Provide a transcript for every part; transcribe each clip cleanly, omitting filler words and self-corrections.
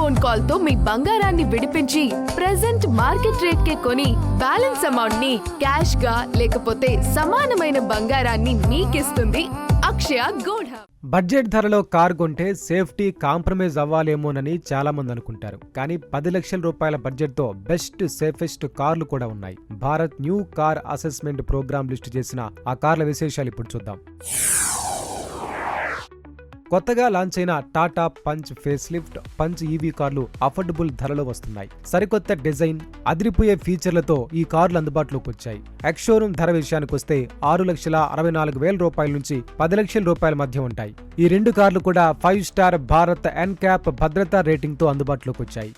Phone call తో మీ బంగారాన్ని విడిపించి ప్రెజెంట్ మార్కెట్ రేట్ కే కొని బ్యాలెన్స్ అమౌంట్ ని క్యాష్ గా లేకపోతే సమానమైన బంగారాన్ని మీకిస్తుంది అక్షయ గోల్డ్ హబ్. బడ్జెట్ ధరలో కార్ కొంటే సేఫ్టీ కాంప్రమైజ్ అవ్వాలేమోనని చాలా మంది అనుకుంటారు. కానీ 10 లక్షల రూపాయల బడ్జెట్ తో బెస్ట్ సేఫెస్ట్ కార్లు కూడా ఉన్నాయి. Bharat new car assessment programme list చేసిన ఆ కార్ల విశేషాలు ఇప్పుడు చూద్దాం. కొత్తగా లాంచ్ అయిన Tata punch facelift punch EV కార్లు అఫోర్డబుల్ ధరలో వస్తున్నాయి. సరికొత్త డిజైన్, అదిరిపోయే ఫీచర్లతో ఈ కార్లు అందుబాటులోకి వచ్చాయి. ఎక్స్ షోరూమ్ ధర విషయానికి వస్తే 6,64,000 రూపాయల నుంచి 10 లక్షల రూపాయల మధ్య ఉంటాయి. ఈ రెండు కార్లు కూడా 5 స్టార్ భారత్ ఎన్క్యాప్ భద్రతా రేటింగ్ తో అందుబాటులోకి వచ్చాయి.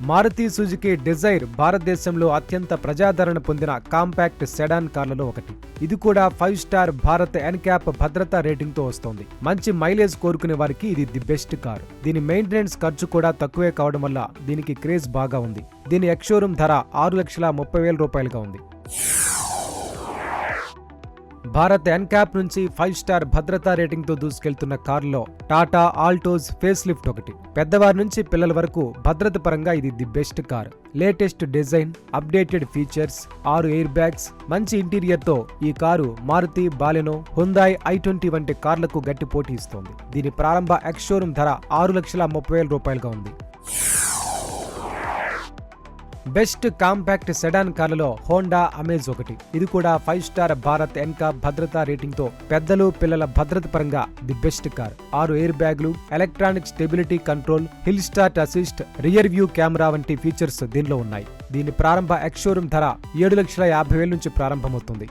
మారుతి సుజుకి డిజైర్ భారతదేశంలో అత్యంత ప్రజాదరణ పొందిన కాంపాక్ట్ సెడాన్ కార్లలో ఒకటి. ఇది కూడా 5 స్టార్ భారత్ ఎన్క్యాప్ భద్రతా రేటింగ్ తో వస్తోంది. మంచి మైలేజ్ కోరుకునే వారికి ఇది ది బెస్ట్ కార్. దీని మెయింటెనెన్స్ ఖర్చు కూడా తక్కువే కావడం వల్ల దీనికి క్రేజ్ బాగా ఉంది. దీని ఎక్స్ షోరూమ్ ధర 6,30,000 రూపాయలుగా ఉంది. భారత్ ఎన్క్యాప్ నుంచి 5 స్టార్ భద్రతా రేటింగ్ తో దూసుకెళ్తున్న కారులో టాటా ఆల్టోస్ ఫేస్ లిఫ్ట్ ఒకటి. పెద్దవారి నుంచి పిల్లల వరకు భద్రత పరంగా ఇది the best car. Latest design, updated features, 6 air bags, మంచి ఇంటీరియర్ తో ఈ కారు మారుతి బాలెనో, హుందాయ్ i20 వంటి కార్లకు గట్టి పోటీ ఇస్తోంది. దీని ప్రారంభ ఎక్స్ షోరూమ్ ధర 6,30,000 రూపాయలుగా ఉంది. బెస్ట్ కాంపాక్ట్ సెడాన్ కార్లలో హోండా అమేజ్ ఒకటి. ఇది కూడా 5 స్టార్ భారత్ ఎన్క్యాప్ భద్రతా రేటింగ్ తో పెద్దలు పిల్లల భద్రత పరంగా ది బెస్ట్ కార్. 6 ఎయిర్ బ్యాగులు, electronic stability control, hill start assist, rear view camera వంటి ఫీచర్స్ దీనిలో ఉన్నాయి. దీని ప్రారంభ ఎక్స్ షోరూమ్ ధర 7,50,000 నుంచి ప్రారంభమవుతుంది.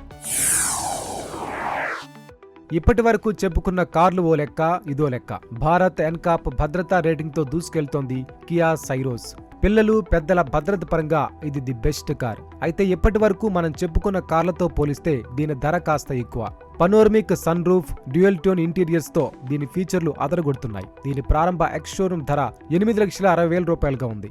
ఇప్పటి వరకు చెప్పుకున్న కార్లు ఓ లెక్క, ఇదో లెక్క. భారత్ ఎన్క్యాప్ భద్రతా రేటింగ్ తో దూసుకెళ్తోంది కియా సైరోస్. పిల్లలు పెద్దల భద్రత పరంగా ఇది ది బెస్ట్ కార్. అయితే ఇప్పటి వరకు మనం చెప్పుకున్న కార్లతో పోలిస్తే దీని ధర కాస్త ఎక్కువ. Panoramic sunroof, dual tone interiors తో దీని ఫీచర్లు అదరగొడుతున్నాయి. దీని ప్రారంభ ఎక్స్ షోరూమ్ ధర 8,60,000 రూపాయలుగా ఉంది.